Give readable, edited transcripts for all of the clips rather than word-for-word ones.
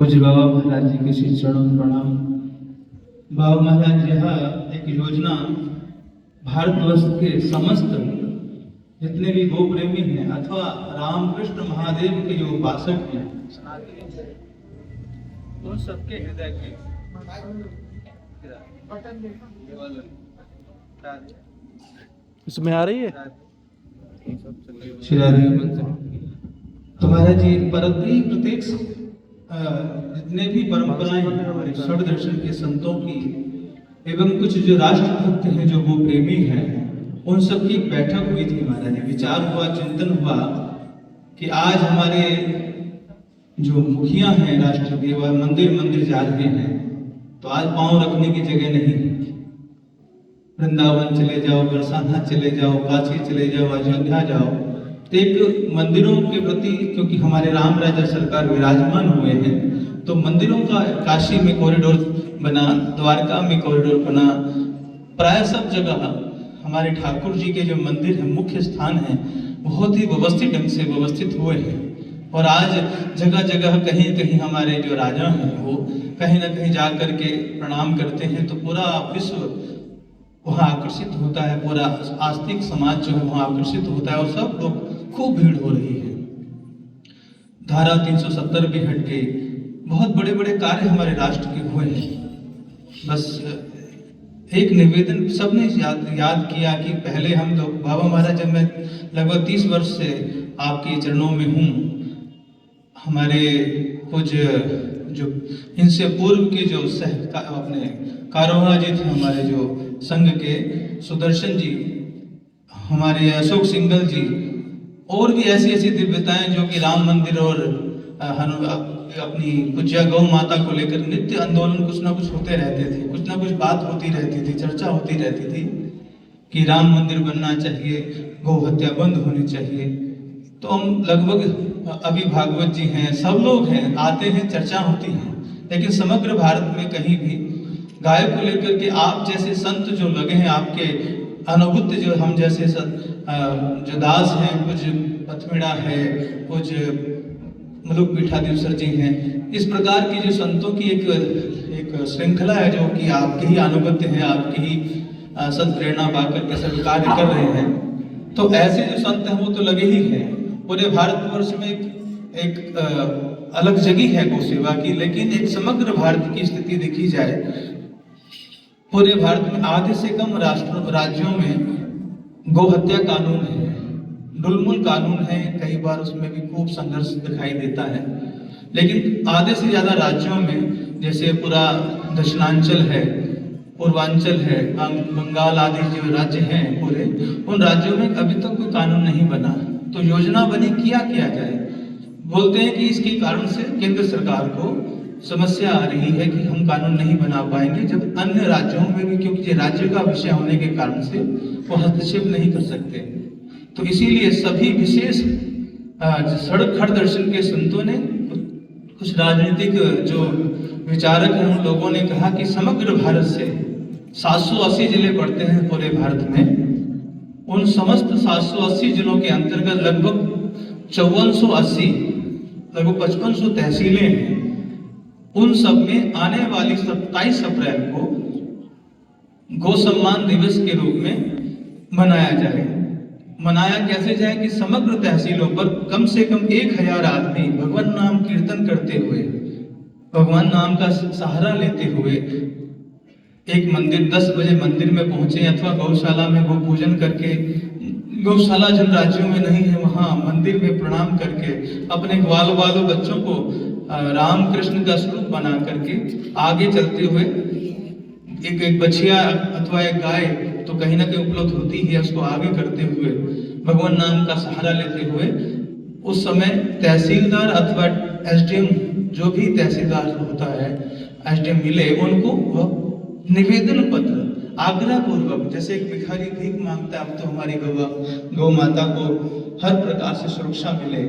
पूज्य बाबा महाराज जी के श्री चरणों में प्रणाम। बाबा महाराज यह एक योजना भारतवर्ष के समस्त जितने भी गो प्रेमी हैं अथवा रामकृष्ण महादेव के जो उपासक हैं उन सबके हृदय के इसमें आ रही है तो महाराज जी प्रत्येक जितने भी परंपराएं हैं षड दर्शन के संतों की एवं कुछ जो राष्ट्रभक्त हैं जो वो प्रेमी हैं उन सब की बैठक हुई थी महाराज जी। विचार हुआ, चिंतन हुआ कि आज हमारे जो मुखिया हैं राष्ट्र के वह मंदिर मंदिर जा रहे हैं तो आज पांव रखने की जगह नहीं। वृंदावन चले जाओ, बरसाना चले जाओ, काशी चले जाओ, अयोध्या जाओ, तो एक मंदिरों के प्रति क्योंकि हमारे राम राजा सरकार विराजमान हुए हैं तो मंदिरों का काशी में कॉरिडोर बना, द्वारका में कॉरिडोर बना, प्राय सब जगह हमारे ठाकुर जी के जो मंदिर है मुख्य स्थान है बहुत ही व्यवस्थित ढंग से व्यवस्थित हुए हैं। और आज जगह जगह कहीं कहीं हमारे जो राजा हैं वो कहीं ना कहीं जा करके प्रणाम करते हैं तो पूरा विश्व वहाँ आकर्षित होता है, पूरा आस्तिक समाज जो है वहाँ आकर्षित होता है और सब लोग खूब भीड़ हो रही है। धारा 370 भी हट गई, बहुत बड़े बड़े कार्य हमारे राष्ट्र के हुए हैं। बस एक निवेदन सबने याद किया कि पहले हम लोग बाबा महाराज जब मैं लगभग 30 वर्ष से आपके चरणों में हूँ, हमारे कुछ जो इनसे पूर्व के जो अपने कारोहा जी थे, हमारे जो संघ के सुदर्शन जी, हमारे अशोक सिंगल जी और भी ऐसी ऐसी दिव्यताएं जो कि राम मंदिर और अपनी पूज्य गौ माता को लेकर नित्य आंदोलन कुछ ना कुछ होते रहते थे, कुछ ना कुछ बात होती रहती थी, चर्चा होती रहती थी कि राम मंदिर बनना चाहिए, गौ हत्या बंद होनी चाहिए। तो हम लगभग अभी भागवत जी हैं, सब लोग हैं, आते हैं, चर्चा होती है, लेकिन समग्र भारत में कहीं भी गाय को लेकर के आप जैसे संत जो लगे हैं, आपके अनुभूत जो हम जैसे जो दास हैं, कुछ पथमिड़ा है, कुछ मलुक पीठाधीश्वर जी हैं, इस प्रकार की जो संतों की एक श्रृंखला है जो कि आपके ही अनुगत्य है, आपकी ही संत प्रेरणा पाकर के सब कार्य कर रहे हैं। तो ऐसे जो संत हैं वो तो लगे ही हैं। पूरे भारतवर्ष में एक अलग जगह है गौ सेवा की, लेकिन एक समग्र भारत की स्थिति देखी जाए, पूरे भारत में आधे से कम राज्यों में गौ हत्या कानून है, डुलमुल कानून है, कई बार उसमें भी खूब संघर्ष दिखाई देता है। लेकिन आधे से ज्यादा राज्यों में जैसे पूरा दक्षिणांचल है, पूर्वांचल है, बंगाल आदि जो राज्य हैं पूरे, उन राज्यों में अभी तक कोई कानून नहीं बना। तो योजना बनी किया जाए, बोलते हैं कि इसके कारण से केंद्र सरकार को समस्या आ रही है कि हम कानून नहीं बना पाएंगे, जब अन्य राज्यों में भी क्योंकि राज्य का विषय होने के कारण से वो हस्तक्षेप नहीं कर सकते। तो इसीलिए सभी विशेष सड़क खड़ दर्शन के संतों ने, कुछ राजनीतिक जो विचारक हैं उन लोगों ने कहा कि समग्र भारत से 780 जिले पड़ते हैं पूरे भारत में, उन समस्त 780 जिलों के अंतर्गत लगभग 5480 लगभग 5500 तहसीलें हैं। उन सब में आने वाली 27 अप्रैल को गौ सम्मान दिवस के रूप में मनाया जाए। मनाया कैसे जाए कि समग्र तहसीलों पर कम से कम 1000 आदमी भगवान नाम कीर्तन करते हुए, भगवान नाम का सहारा लेते हुए एक मंदिर 10 बजे मंदिर में पहुंचे अथवा गौशाला में गौ पूजन करके, गौशाला जिन राज्यों में नहीं है वहां मंदिर में प्रणाम करके अपने ग्वाल बालों बच्चों को राम कृष्ण का स्वरूप बना करके आगे चलते हुए, एक बछिया अथवा एक गाय तो कहीं ना कहीं उपलब्ध होती है, उसको आगे करते हुए भगवान नाम का सहारा लेते हुए उस समय तहसीलदार अथवा एसडीएम जो भी तहसीलदार होता है, एसडीएम मिले उनको निवेदन पत्र आग्रह पूर्वक, जैसे एक भिखारी भीख मांगता है, अब तो हमारी गौ माता को हर प्रकार से सुरक्षा मिले,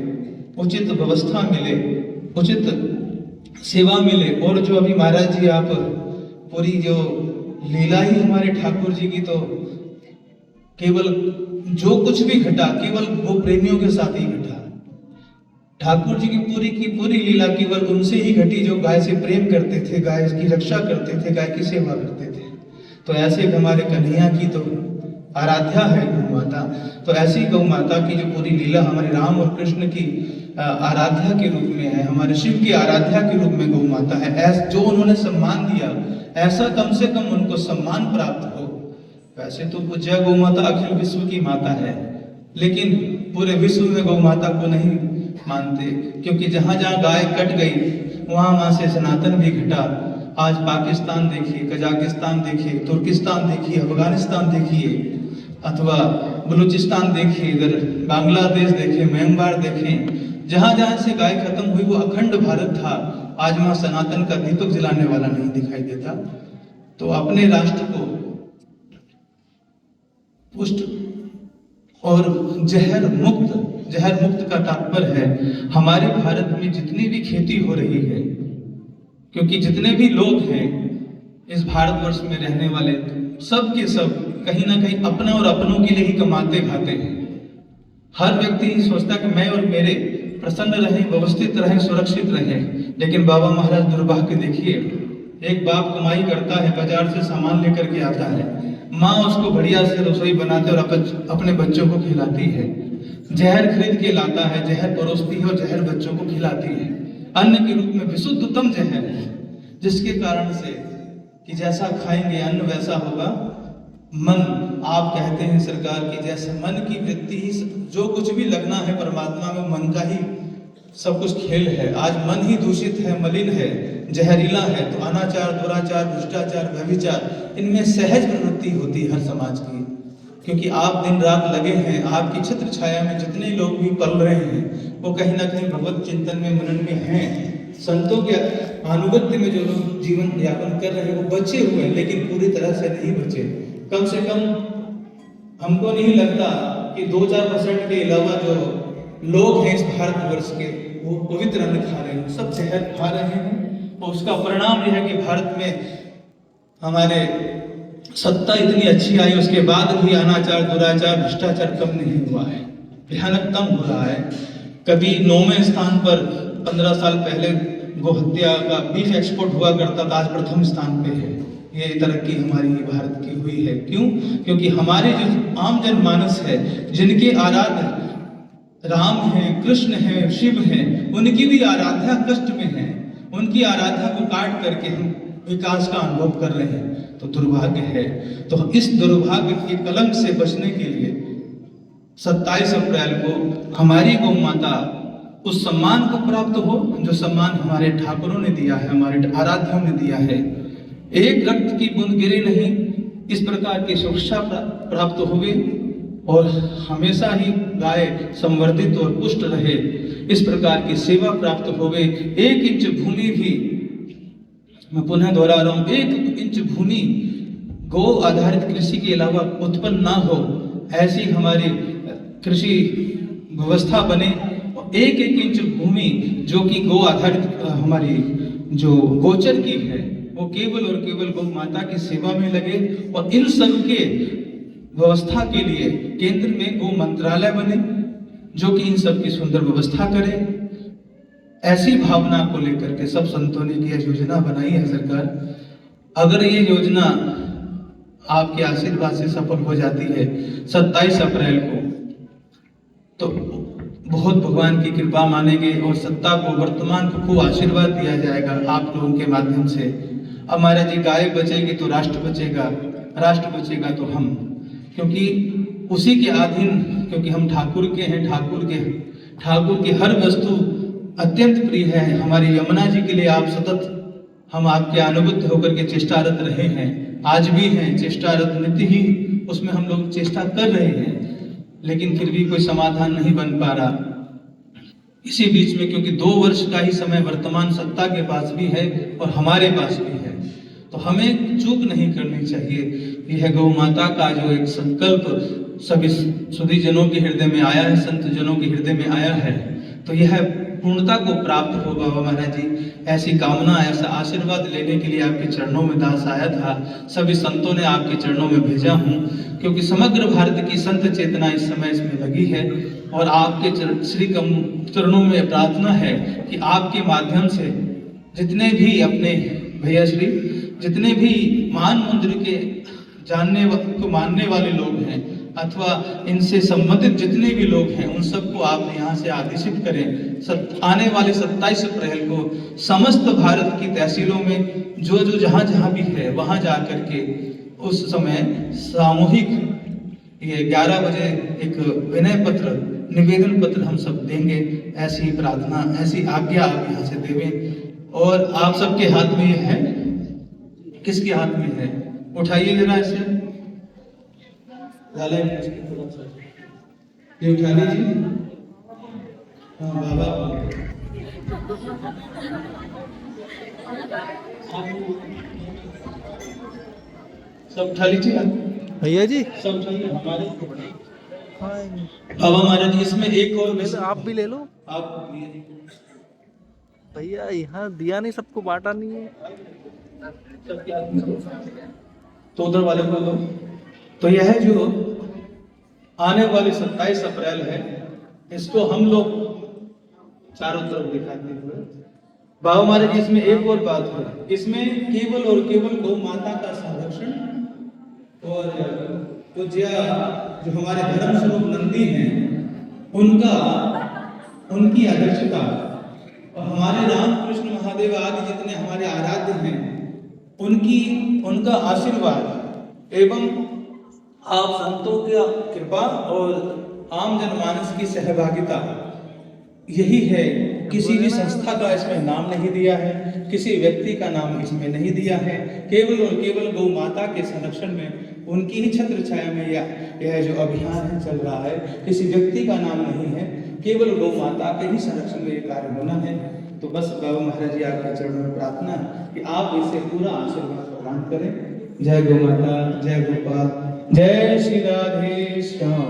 उचित व्यवस्था मिले, उचित सेवा मिले। और जो अभी महाराज जी आप पूरी जो लीला ही हमारे ठाकुर जी की, तो केवल जो कुछ भी घटा केवल वो प्रेमियों के साथ ही घटा। ठाकुर जी की पूरी लीला केवल उनसे ही घटी जो गाय से प्रेम करते थे, गाय की रक्षा करते थे, गाय की सेवा करते थे। तो ऐसे हमारे कन्हैया की तो आराध्या है गौ माता। तो ऐसी गौ माता की जो पूरी लीला हमारे राम और कृष्ण की आराध्या के रूप में है, हमारे शिव की आराध्या के रूप में गौ माता है। जो उन्होंने सम्मान दिया, ऐसा कम से कम उनको सम्मान प्राप्त हो। वैसे तो पूज्य गौ माता अखिल विश्व की माता है, लेकिन पूरे विश्व में गौ माता को नहीं मानते, क्योंकि जहां जहां गाय कट गई वहां वहां से सनातन भी घटा। आज पाकिस्तान देखिए, कजाकिस्तान देखिए, तुर्किस्तान देखिए, अफगानिस्तान देखिए, अथवा बलूचिस्तान देखिए, इधर बांग्लादेश देखिए, म्यांमार देखें, जहां जहां से गाय खत्म हुई वो अखंड भारत था। आज वहां सनातन का दीपक जलाने वाला नहीं दिखाई देता। तो अपने राष्ट्र को पुष्ट और जहर मुक्त का तात्पर्य है हमारे भारत में जितनी भी खेती हो रही है, क्योंकि जितने भी लोग हैं इस भारतवर्ष में रहने वाले, सब के सब कहीं ना कहीं अपना और अपनों के लिए ही कमाते खाते हैं। हर व्यक्ति सोचता कि मैं और मेरे प्रसन्न रहें, व्यवस्थित रहें, सुरक्षित रहें। लेकिन बाबा महाराज दुर्भाग्य देखिए, एक बाप कमाई करता है, बाजार से सामान लेकर के आता है, माँ उसको बढ़िया से रसोई बनाते और अपने बच्चों को खिलाती है। जहर खरीद के लाता है, जहर परोसती है और जहर बच्चों को खिलाती है, अन्न के रूप में विशुद्धतम जहर है, जिसके कारण से कि जैसा खाएंगे अन्न वैसा होगा मन। आप कहते हैं सरकार की जैसे मन की वृत्ति ही, जो कुछ भी लगना है परमात्मा में मन का ही सब कुछ खेल है। आज मन ही दूषित है, मलिन है, जहरीला है, तो अनाचार, दुराचार, भ्रष्टाचार, व्यभिचार, इनमें सहज प्रवृत्ति होती है हर समाज की। क्योंकि आप दिन रात लगे हैं, आपकी छत्र छाया में जितने लोग भी पल रहे हैं वो कहीं ना कहीं भगवत चिंतन में, मनन में हैं। संतों के अनुगत्य में जो लोग जीवन यापन कर रहे हैं वो बचे हुए हैं, लेकिन पूरी तरह से नहीं बचे। कम से कम हमको नहीं लगता कि 2-4% के अलावा जो लोग हैं इस भारतवर्ष के वो पवित्र अन्न खा रहे हैं, सब जहर खा रहे हैं। और उसका परिणाम यह है कि भारत में हमारे सत्ता इतनी अच्छी आई, उसके बाद भी अनाचार, दुराचार, भ्रष्टाचार कम नहीं हुआ है, भयानकतम हो रहा है। कभी 9वें स्थान पर 15 साल पहले गोहत्या का बीफ एक्सपोर्ट हुआ करता था, आज प्रथम स्थान पे है। ये तरक्की हमारी भारत की हुई है। क्यों? क्योंकि हमारे जो आम जनमानस है, जिनके आराध्य राम हैं, कृष्ण हैं, शिव हैं, उनकी भी आराध्या कष्ट में है। उनकी आराध्या को काट करके हम विकास का अनुभव कर रहे हैं, तो दुर्भाग्य है। तो इस दुर्भाग्य के कलंक से बचने के लिए 27 अप्रैल को हमारी गौ माता उस सम्मान को प्राप्त हो जो सम्मान हमारे ठाकुरों ने दिया है, हमारे आराध्यों ने दिया है। एक रक्त की बूंद गिरे नहीं, इस प्रकार की सुरक्षा प्राप्त हुए और हमेशा ही गाय संवर्धित और पुष्ट रहे, इस प्रकार की सेवा प्राप्त हुए। 1 इंच भूमि भी, मैं पुनः दोहरा रहा हूं, 1 इंच भूमि गौ आधारित कृषि के अलावा उत्पन्न ना हो, ऐसी हमारी कृषि व्यवस्था बने। 1-1 इंच भूमि जो कि गौ आधारित हमारी जो गोचर की है वो केवल और केवल गौ माता की सेवा में लगे। और इन सब के व्यवस्था के लिए केंद्र में गौ मंत्रालय बने जो कि इन सब की सुंदर व्यवस्था करे। ऐसी भावना को लेकर के सब संतों ने यह योजना बनाई है सरकार। अगर ये योजना आपके आशीर्वाद से सफल हो जाती है 27 अप्रैल को, तो बहुत भगवान की कृपा मानेंगे और सत्ता को, वर्तमान को खूब आशीर्वाद दिया जाएगा आप लोगों के माध्यम से। हमारा जी गाय बचेगी तो राष्ट्र बचेगा, राष्ट्र बचेगा तो हम, क्योंकि उसी के अधीन, क्योंकि हम ठाकुर के हैं, ठाकुर की हर वस्तु अत्यंत प्रिय है। हमारी यमुना जी के लिए आप सतत, हम आपके अनुगत होकर के चेष्टारत रहे हैं, आज भी हैं चेष्टारत, नित्य ही उसमें हम लोग चेष्टा कर रहे हैं, लेकिन फिर भी कोई समाधान नहीं बन पा रहा। इसी बीच में क्योंकि 2 वर्ष का ही समय वर्तमान सत्ता के पास भी है और हमारे पास भी है, तो हमें चूक नहीं करनी चाहिए। यह गौ माता का जो एक संकल्प सभी सुधी जनों के हृदय में आया है, संत जनों के हृदय में आया है, तो यह पूर्णता को प्राप्त हो। बाबा महाराज जी ऐसी कामना, ऐसा आशीर्वाद लेने के लिए आपके चरणों में दास आया था। सभी संतों ने आपके चरणों में भेजा हूँ, क्योंकि समग्र भारत की संत चेतना इस समय इसमें लगी है। और आपके श्री चरणों में प्रार्थना है कि आपके माध्यम से जितने भी अपने भैया श्री जितने भी महान मंदिर के को मानने वाले लोग हैं अथवा इनसे संबंधित जितने भी लोग हैं उन सबको आप यहाँ से आदेशित करें। आने वाले 27 अप्रैल को समस्त भारत की तहसीलों में जो जहाँ जहाँ भी है वहाँ जा करके उस समय सामूहिक ये 11 बजे एक विनय पत्र निवेदन पत्र हम सब देंगे। ऐसी प्रार्थना ऐसी आज्ञा आप यहाँ से देवें। और आप सबके हाथ में ये है, किसके हाथ में है? उठाइए जरा इसे, ये उठा लीजिए। हाँ बाबा सब उठा लीजिए भैया जी। सब उठाइए हमारे बाबा महाराज। इसमें एक और आप भी ले लो। आप भैया यहाँ दिया नहीं, सबको बांटा नहीं है। तो उधर वाले को दो। तो यह जो आने वाली 27 अप्रैल है इसको हम लोग चारों तरफ दिखाते हुए बाबा महाराज इसमें एक और बात है, इसमें केवल और केवल गौ माता का संरक्षण और पूज्य जो हमारे धर्म स्वरूप नंदी हैं उनकी अध्यक्षता और हमारे रामकृष्ण महादेव आदि जितने हमारे आराध्य हैं उनका आशीर्वाद एवं आप संतों की कृपा और आम जनमानस की सहभागिता यही है। किसी भी संस्था का इसमें नाम नहीं दिया है, किसी व्यक्ति का नाम इसमें नहीं दिया है। केवल और केवल गौ माता के संरक्षण में उनकी ही छत्र छाया में यह जो अभियान है चल रहा है। किसी व्यक्ति का नाम नहीं है, केवल गौ माता के ही संरक्षण में ये कार्य होना है। तो बस बाबा महाराज जी आपके चरणों में प्रार्थना कि आप इसे पूरा आशीर्वाद प्रदान करें। जय गौ माता, जय गोपाल, जय श्री राधे श्याम।